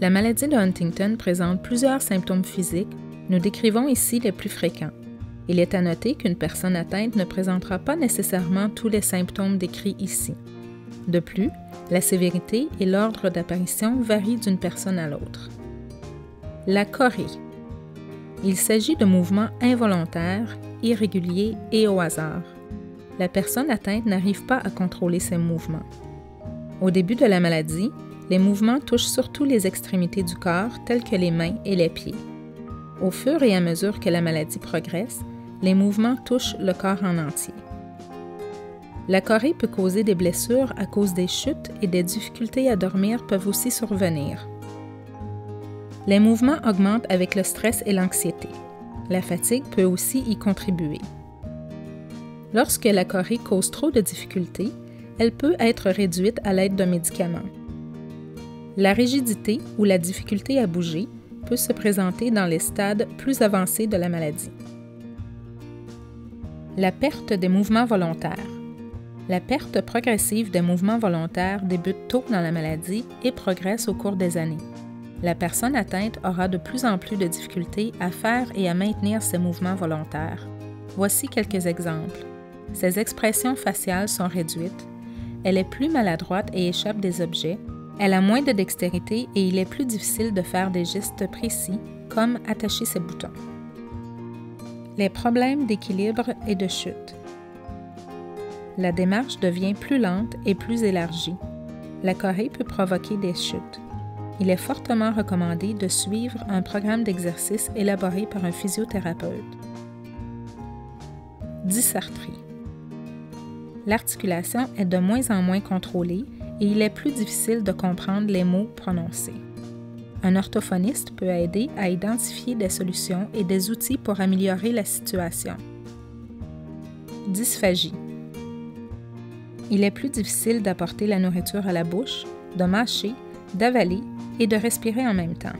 La maladie de Huntington présente plusieurs symptômes physiques. Nous décrivons ici les plus fréquents. Il est à noter qu'une personne atteinte ne présentera pas nécessairement tous les symptômes décrits ici. De plus, la sévérité et l'ordre d'apparition varient d'une personne à l'autre. La chorie. Il s'agit de mouvements involontaires, irréguliers et au hasard. La personne atteinte n'arrive pas à contrôler ses mouvements. Au début de la maladie, les mouvements touchent surtout les extrémités du corps, telles que les mains et les pieds. Au fur et à mesure que la maladie progresse, les mouvements touchent le corps en entier. La chorie peut causer des blessures à cause des chutes et des difficultés à dormir peuvent aussi survenir. Les mouvements augmentent avec le stress et l'anxiété. La fatigue peut aussi y contribuer. Lorsque la chorie cause trop de difficultés, elle peut être réduite à l'aide d'un médicament. La rigidité ou la difficulté à bouger peut se présenter dans les stades plus avancés de la maladie. La perte des mouvements volontaires. La perte progressive des mouvements volontaires débute tôt dans la maladie et progresse au cours des années. La personne atteinte aura de plus en plus de difficultés à faire et à maintenir ses mouvements volontaires. Voici quelques exemples. Ses expressions faciales sont réduites, elle est plus maladroite et échappe des objets, elle a moins de dextérité et il est plus difficile de faire des gestes précis, comme attacher ses boutons. Les problèmes d'équilibre et de chute. La démarche devient plus lente et plus élargie. La chorie peut provoquer des chutes. Il est fortement recommandé de suivre un programme d'exercice élaboré par un physiothérapeute. Dysarthrie. L'articulation est de moins en moins contrôlée et il est plus difficile de comprendre les mots prononcés. Un orthophoniste peut aider à identifier des solutions et des outils pour améliorer la situation. Dysphagie. Il est plus difficile d'apporter la nourriture à la bouche, de mâcher, d'avaler et de respirer en même temps.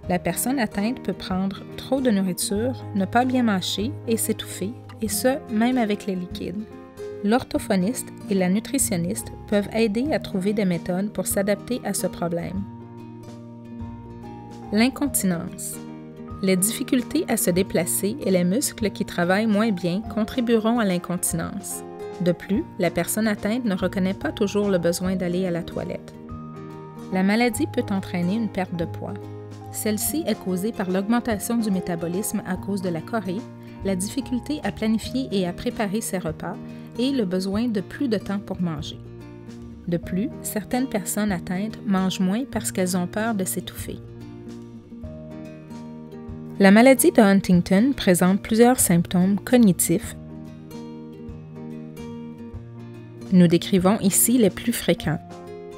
La personne atteinte peut prendre trop de nourriture, ne pas bien mâcher et s'étouffer, et ce, même avec les liquides. L'orthophoniste et la nutritionniste peuvent aider à trouver des méthodes pour s'adapter à ce problème. L'incontinence. Les difficultés à se déplacer et les muscles qui travaillent moins bien contribueront à l'incontinence. De plus, la personne atteinte ne reconnaît pas toujours le besoin d'aller à la toilette. La maladie peut entraîner une perte de poids. Celle-ci est causée par l'augmentation du métabolisme à cause de la chorie, la difficulté à planifier et à préparer ses repas et le besoin de plus de temps pour manger. De plus, certaines personnes atteintes mangent moins parce qu'elles ont peur de s'étouffer. La maladie de Huntington présente plusieurs symptômes cognitifs. Nous décrivons ici les plus fréquents.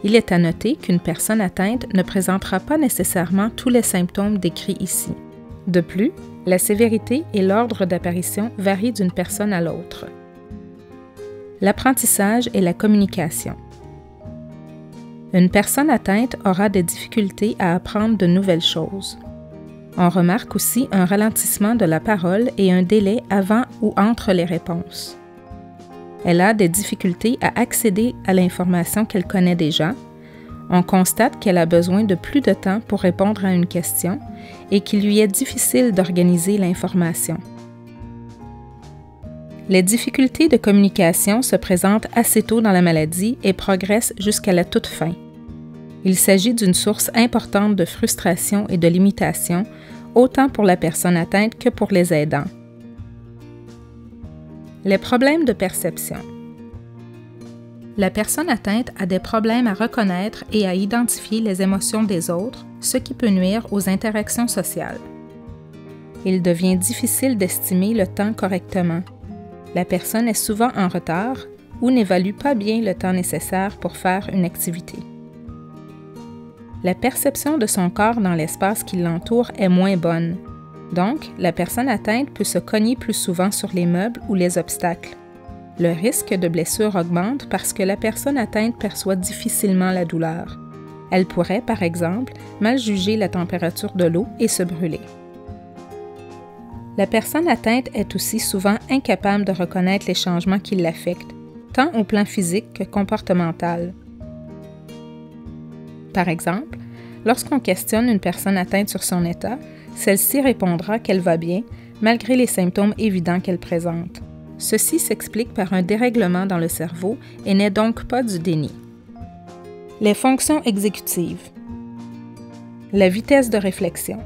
Il est à noter qu'une personne atteinte ne présentera pas nécessairement tous les symptômes décrits ici. De plus, la sévérité et l'ordre d'apparition varient d'une personne à l'autre. L'apprentissage et la communication. Une personne atteinte aura des difficultés à apprendre de nouvelles choses. On remarque aussi un ralentissement de la parole et un délai avant ou entre les réponses. Elle a des difficultés à accéder à l'information qu'elle connaît déjà. On constate qu'elle a besoin de plus de temps pour répondre à une question et qu'il lui est difficile d'organiser l'information. Les difficultés de communication se présentent assez tôt dans la maladie et progressent jusqu'à la toute fin. Il s'agit d'une source importante de frustration et de limitation, autant pour la personne atteinte que pour les aidants. Les problèmes de perception. La personne atteinte a des problèmes à reconnaître et à identifier les émotions des autres, ce qui peut nuire aux interactions sociales. Il devient difficile d'estimer le temps correctement. La personne est souvent en retard ou n'évalue pas bien le temps nécessaire pour faire une activité. La perception de son corps dans l'espace qui l'entoure est moins bonne. Donc, la personne atteinte peut se cogner plus souvent sur les meubles ou les obstacles. Le risque de blessure augmente parce que la personne atteinte perçoit difficilement la douleur. Elle pourrait, par exemple, mal juger la température de l'eau et se brûler. La personne atteinte est aussi souvent incapable de reconnaître les changements qui l'affectent, tant au plan physique que comportemental. Par exemple, Lorsqu'on questionne une personne atteinte sur son état, celle-ci répondra qu'elle va bien, malgré les symptômes évidents qu'elle présente. Ceci s'explique par un dérèglement dans le cerveau et n'est donc pas du déni. Les fonctions exécutives. La vitesse de réflexion.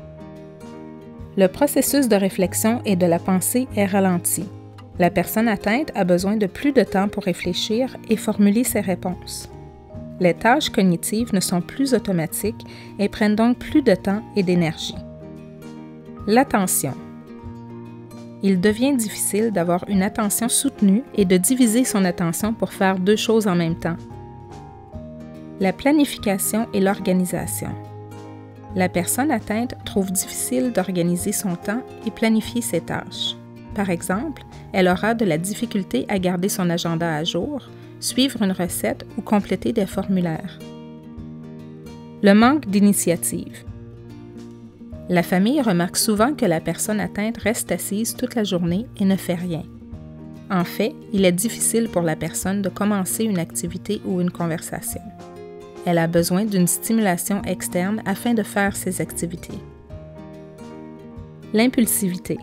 Le processus de réflexion et de la pensée est ralenti. La personne atteinte a besoin de plus de temps pour réfléchir et formuler ses réponses. Les tâches cognitives ne sont plus automatiques et prennent donc plus de temps et d'énergie. L'attention. Il devient difficile d'avoir une attention soutenue et de diviser son attention pour faire deux choses en même temps. La planification et l'organisation. La personne atteinte trouve difficile d'organiser son temps et planifier ses tâches. Par exemple, elle aura de la difficulté à garder son agenda à jour, suivre une recette ou compléter des formulaires. Le manque d'initiative. La famille remarque souvent que la personne atteinte reste assise toute la journée et ne fait rien. En fait, il est difficile pour la personne de commencer une activité ou une conversation. Elle a besoin d'une stimulation externe afin de faire ses activités. L'impulsivité.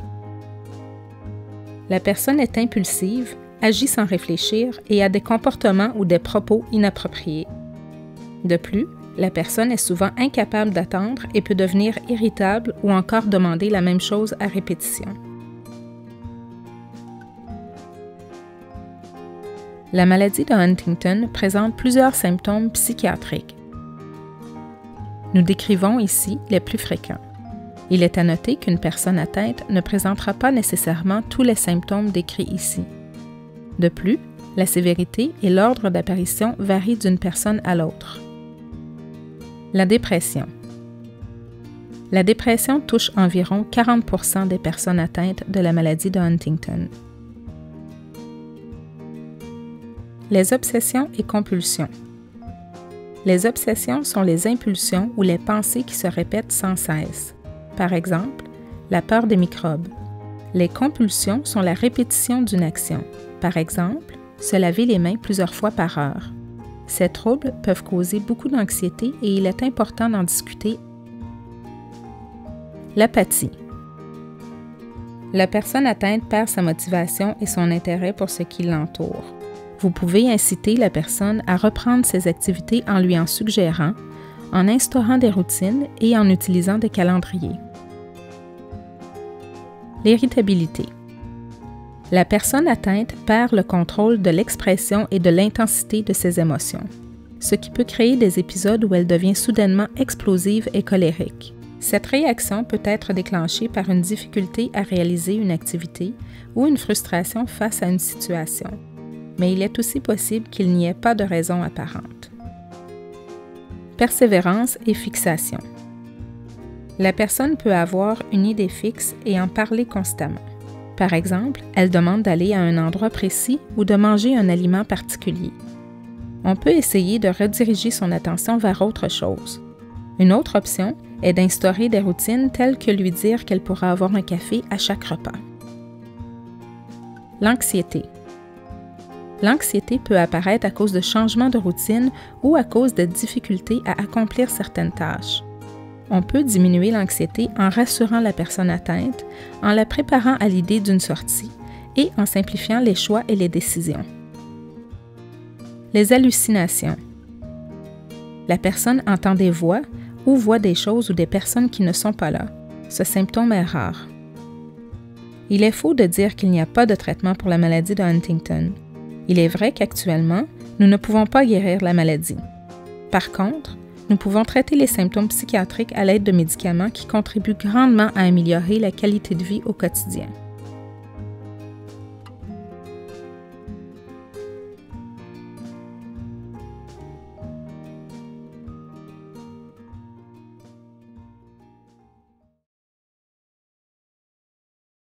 La personne est impulsive, agit sans réfléchir et a des comportements ou des propos inappropriés. De plus, la personne est souvent incapable d'attendre et peut devenir irritable ou encore demander la même chose à répétition. La maladie de Huntington présente plusieurs symptômes psychiatriques. Nous décrivons ici les plus fréquents. Il est à noter qu'une personne atteinte ne présentera pas nécessairement tous les symptômes décrits ici. De plus, la sévérité et l'ordre d'apparition varient d'une personne à l'autre. La dépression. La dépression touche environ 40% des personnes atteintes de la maladie de Huntington. Les obsessions et compulsions. Les obsessions sont les impulsions ou les pensées qui se répètent sans cesse. Par exemple, la peur des microbes. Les compulsions sont la répétition d'une action. Par exemple, se laver les mains plusieurs fois par heure. Ces troubles peuvent causer beaucoup d'anxiété et il est important d'en discuter. L'apathie. La personne atteinte perd sa motivation et son intérêt pour ce qui l'entoure. Vous pouvez inciter la personne à reprendre ses activités en lui en suggérant, en instaurant des routines et en utilisant des calendriers. L'irritabilité. La personne atteinte perd le contrôle de l'expression et de l'intensité de ses émotions, ce qui peut créer des épisodes où elle devient soudainement explosive et colérique. Cette réaction peut être déclenchée par une difficulté à réaliser une activité ou une frustration face à une situation, mais il est aussi possible qu'il n'y ait pas de raison apparente. Persévérance et fixation. La personne peut avoir une idée fixe et en parler constamment. Par exemple, elle demande d'aller à un endroit précis ou de manger un aliment particulier. On peut essayer de rediriger son attention vers autre chose. Une autre option est d'instaurer des routines telles que lui dire qu'elle pourra avoir un café à chaque repas. L'anxiété. L'anxiété peut apparaître à cause de changements de routine ou à cause de difficultés à accomplir certaines tâches. On peut diminuer l'anxiété en rassurant la personne atteinte, en la préparant à l'idée d'une sortie et en simplifiant les choix et les décisions. Les hallucinations. La personne entend des voix ou voit des choses ou des personnes qui ne sont pas là. Ce symptôme est rare. Il est faux de dire qu'il n'y a pas de traitement pour la maladie de Huntington. Il est vrai qu'actuellement, nous ne pouvons pas guérir la maladie. Par contre, nous pouvons traiter les symptômes psychiatriques à l'aide de médicaments qui contribuent grandement à améliorer la qualité de vie au quotidien.